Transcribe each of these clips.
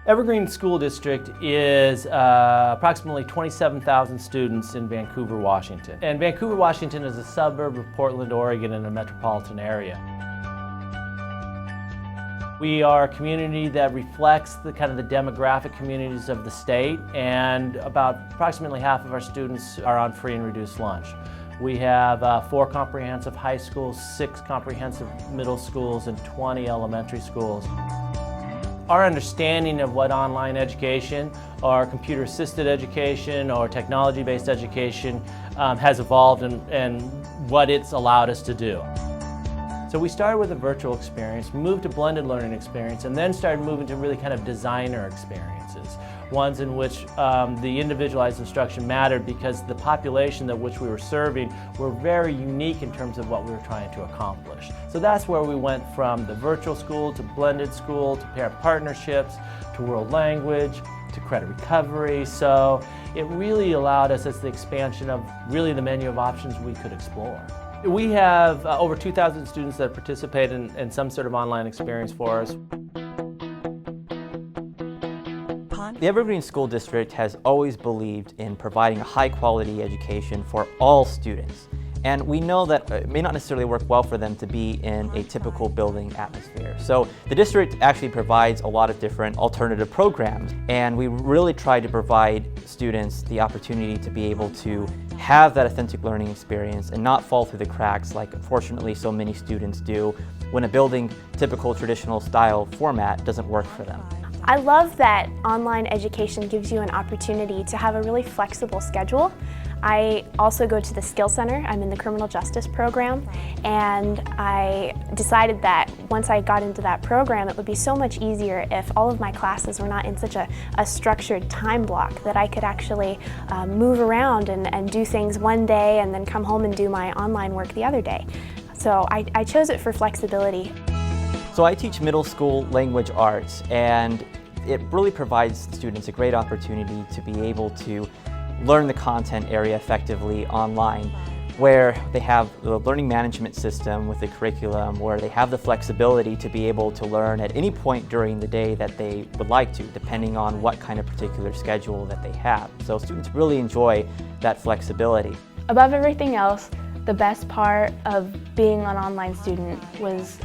Evergreen School District is approximately 27,000 students in Vancouver, Washington. And Vancouver, Washington is a suburb of Portland, Oregon in a metropolitan area. We are a community that reflects the kind of the demographic communities of the state, and about approximately half of our students are on free and reduced lunch. We have 4 comprehensive high schools, 6 comprehensive middle schools, and 20 elementary schools. Our understanding of what online education or computer-assisted education or technology-based education has evolved and what it's allowed us to do. So we started with a virtual experience, moved to blended learning experience, and then started moving to really kind of designer experiences. Ones in which the individualized instruction mattered because the population that which we were serving were very unique in terms of what we were trying to accomplish. So that's where we went from the virtual school to blended school to parent partnerships to world language to credit recovery. So it really allowed us as the expansion of really the menu of options we could explore. We have over 2,000 students that participate in some sort of online experience for us. The Evergreen School District has always believed in providing a high-quality education for all students. And we know that it may not necessarily work well for them to be in a typical building atmosphere. So the district actually provides a lot of different alternative programs, and we really try to provide students the opportunity to be able to have that authentic learning experience and not fall through the cracks like unfortunately so many students do when a building typical traditional style format doesn't work for them. I love that online education gives you an opportunity to have a really flexible schedule. I also go to the Skill Center. I'm in the criminal justice program, and I decided that once I got into that program it would be so much easier if all of my classes were not in such a structured time block, that I could actually move around and do things one day and then come home and do my online work the other day. So I chose it for flexibility. So I teach middle school language arts, and it really provides students a great opportunity to be able to learn the content area effectively online, where they have the learning management system with the curriculum, where they have the flexibility to be able to learn at any point during the day that they would like to, depending on what kind of particular schedule that they have. So students really enjoy that flexibility. Above everything else, the best part of being an online student was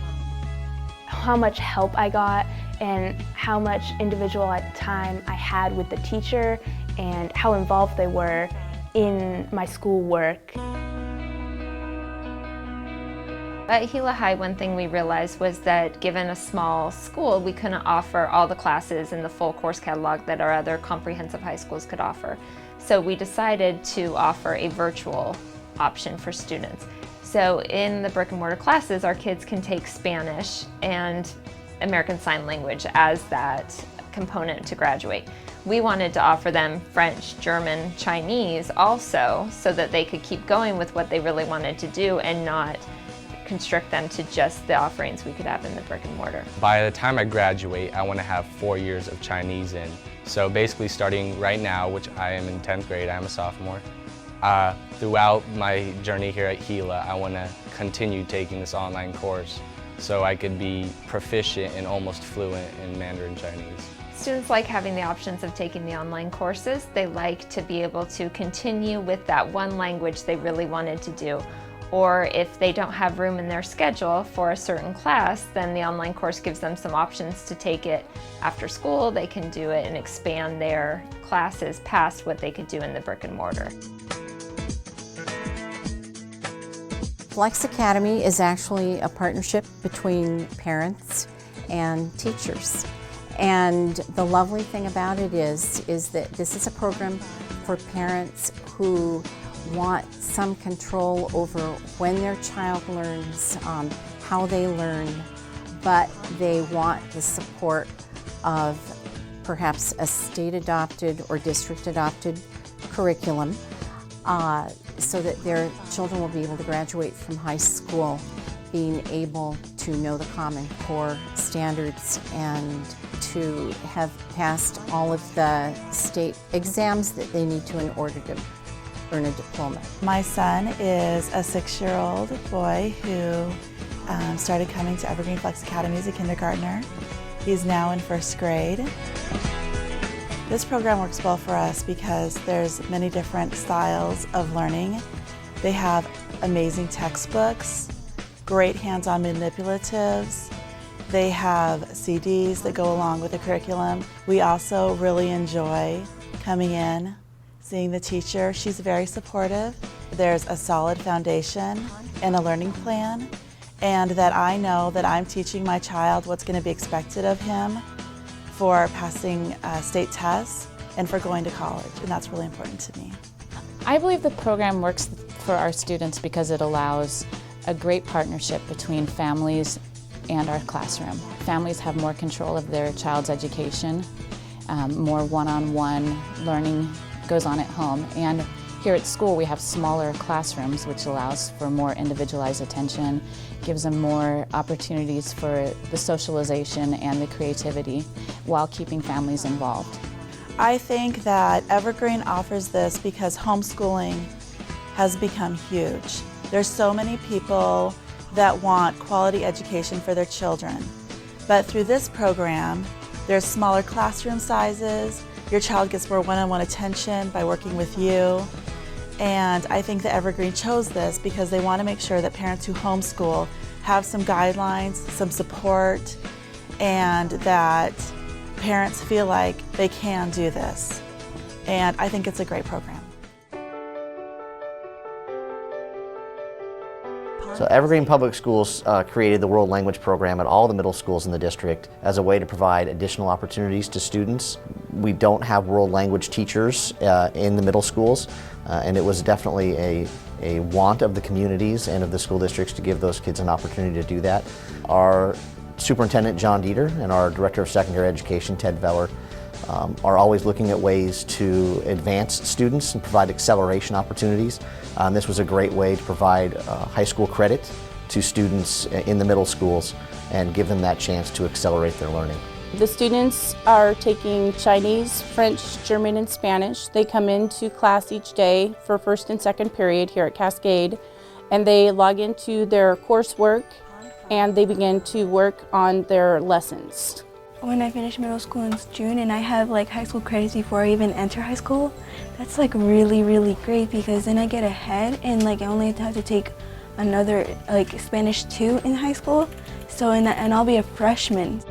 how much help I got and how much individual time I had with the teacher and how involved they were in my school work. At Gila High, one thing we realized was that given a small school, we couldn't offer all the classes in the full course catalog that our other comprehensive high schools could offer. So we decided to offer a virtual option for students. So in the brick and mortar classes, our kids can take Spanish and American Sign Language as that component to graduate. We wanted to offer them French, German, Chinese also, so that they could keep going with what they really wanted to do and not constrict them to just the offerings we could have in the brick and mortar. By the time I graduate, I want to have 4 years of Chinese in. So basically starting right now, which I am in 10th grade, I'm a sophomore, throughout my journey here at Gila, I want to continue taking this online course so I could be proficient and almost fluent in Mandarin Chinese. Students like having the options of taking the online courses. They like to be able to continue with that one language they really wanted to do. Or if they don't have room in their schedule for a certain class, then the online course gives them some options to take it after school. They can do it and expand their classes past what they could do in the brick and mortar. Flex Academy is actually a partnership between parents and teachers. And the lovely thing about it is that this is a program for parents who want some control over when their child learns, how they learn, but they want the support of perhaps a state-adopted or district-adopted curriculum so that their children will be able to graduate from high school being able to know the Common Core standards and to have passed all of the state exams that they need to in order to earn a diploma. My son is a 6-year-old boy who started coming to Evergreen Flex Academy as a kindergartner. He's now in first grade. This program works well for us because there's many different styles of learning. They have amazing textbooks, great hands-on manipulatives. They have CDs that go along with the curriculum. We also really enjoy coming in, seeing the teacher. She's very supportive. There's a solid foundation and a learning plan, and that I know that I'm teaching my child what's going to be expected of him for passing state tests and for going to college, and that's really important to me. I believe the program works for our students because it allows a great partnership between families and our classroom. Families have more control of their child's education, more one-on-one learning goes on at home, and here at school we have smaller classrooms, which allows for more individualized attention, gives them more opportunities for the socialization and the creativity while keeping families involved. I think that Evergreen offers this because homeschooling has become huge. There's so many people that want quality education for their children. But through this program, there's smaller classroom sizes, your child gets more one-on-one attention by working with you. And I think that Evergreen chose this because they want to make sure that parents who homeschool have some guidelines, some support, and that parents feel like they can do this. And I think it's a great program. So Evergreen Public Schools created the World Language Program at all the middle schools in the district as a way to provide additional opportunities to students. We don't have world language teachers in the middle schools, and it was definitely a want of the communities and of the school districts to give those kids an opportunity to do that. Our Superintendent John Dieter and our Director of Secondary Education Ted Veller are always looking at ways to advance students and provide acceleration opportunities. This was a great way to provide high school credit to students in the middle schools and give them that chance to accelerate their learning. The students are taking Chinese, French, German, and Spanish. They come into class each day for first and second period here at Cascade, and they log into their coursework and they begin to work on their lessons. When I finish middle school in June and I have like high school credits before I even enter high school, that's like really great because then I get ahead and like I only have to take another like Spanish 2 in high school. So and I'll be a freshman.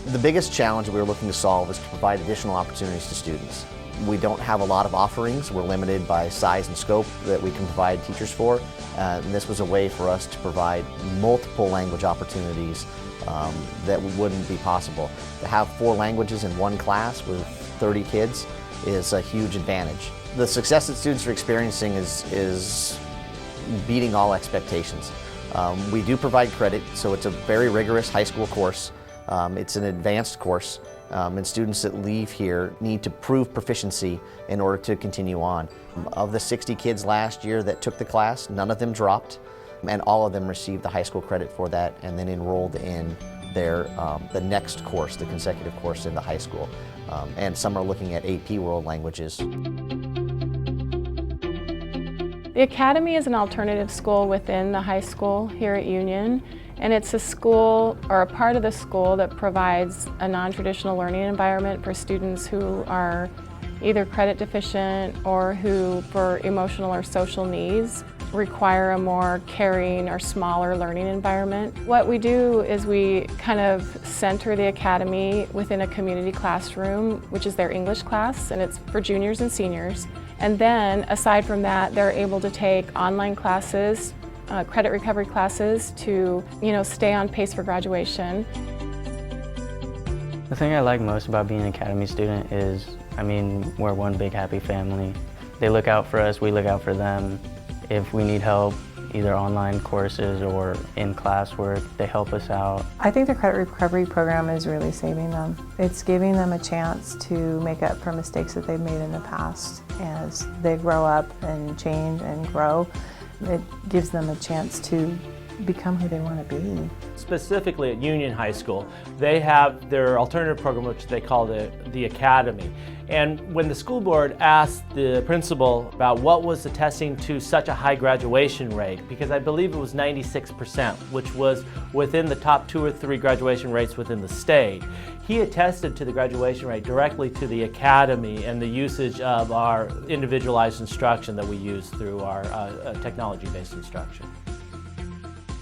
The biggest challenge we were looking to solve is to provide additional opportunities to students. We don't have a lot of offerings. We're limited by size and scope that we can provide teachers for. And this was a way for us to provide multiple language opportunities that wouldn't be possible. To have 4 languages in one class with 30 kids is a huge advantage. The success that students are experiencing is beating all expectations. We do provide credit, so it's a very rigorous high school course. It's an advanced course, and students that leave here need to prove proficiency in order to continue on. Of the 60 kids last year that took the class, none of them dropped, and all of them received the high school credit for that and then enrolled in their the next course, the consecutive course in the high school. And some are looking at AP World Languages. The Academy is an alternative school within the high school here at Union, and it's a school or a part of the school that provides a non-traditional learning environment for students who are either credit deficient or who, for emotional or social needs, require a more caring or smaller learning environment. What we do is we kind of center the Academy within a community classroom, which is their English class, and it's for juniors and seniors. And then, aside from that, they're able to take online classes, credit recovery classes to, stay on pace for graduation. The thing I like most about being an Academy student is, we're one big happy family. They look out for us, we look out for them. If we need help, either online courses or in classwork, they help us out. I think the credit recovery program is really saving them. It's giving them a chance to make up for mistakes that they've made in the past. As they grow up and change and grow, it gives them a chance to become who they want to be. Specifically at Union High School, they have their alternative program, which they call the Academy. And when the school board asked the principal about what was attesting to such a high graduation rate, because I believe it was 96%, which was within the top 2 or 3 graduation rates within the state, he attested to the graduation rate directly to the Academy and the usage of our individualized instruction that we use through our technology-based instruction.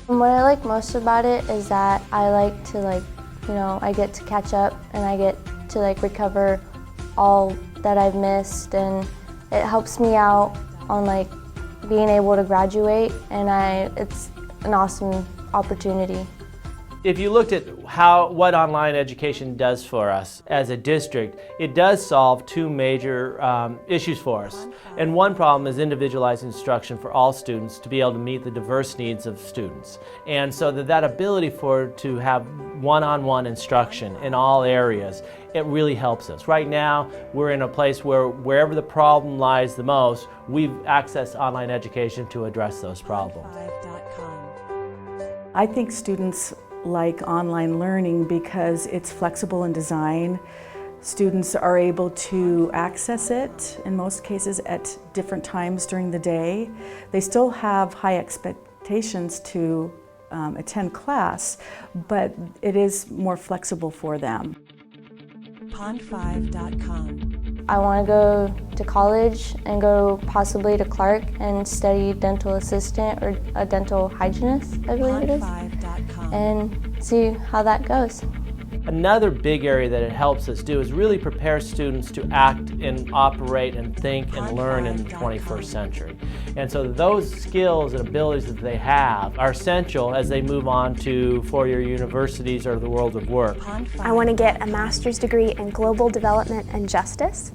What I like most about it is that I like to I get to catch up and I get to recover all that I've missed, and it helps me out on being able to graduate, and it's an awesome opportunity. If you looked at what online education does for us as a district, it does solve 2 major issues for us. And one problem is individualized instruction for all students to be able to meet the diverse needs of students. And so that ability to have one-on-one instruction in all areas, it really helps us. Right now, we're in a place where wherever the problem lies the most, we've accessed online education to address those problems. I think students like online learning because it's flexible in design. Students are able to access it, in most cases, at different times during the day. They still have high expectations to attend class, but it is more flexible for them. Pond5.com. I want to go to college and go possibly to Clark and study dental assistant or a dental hygienist, I believe it is, and see how that goes. Another big area that it helps us do is really prepare students to act and operate and think and learn in the 21st century. And so those skills and abilities that they have are essential as they move on to four-year universities or the world of work. I want to get a master's degree in global development and justice.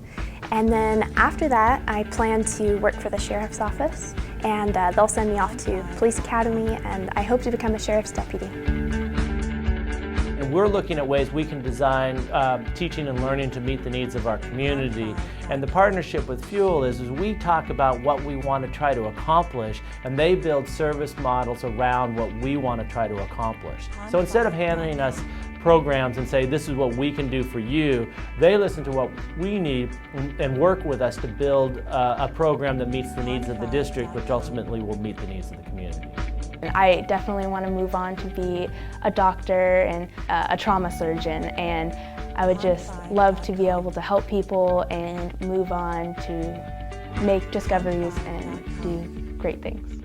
And then after that, I plan to work for the sheriff's office, and they'll send me off to police academy, and I hope to become a sheriff's deputy. And we're looking at ways we can design teaching and learning to meet the needs of our community. And the partnership with Fuel is we talk about what we want to try to accomplish, and they build service models around what we want to try to accomplish. So instead of handing us programs and say, this is what we can do for you, they listen to what we need and work with us to build a program that meets the needs of the district, which ultimately will meet the needs of the community. I definitely want to move on to be a doctor and a trauma surgeon, and I would just love to be able to help people and move on to make discoveries and do great things.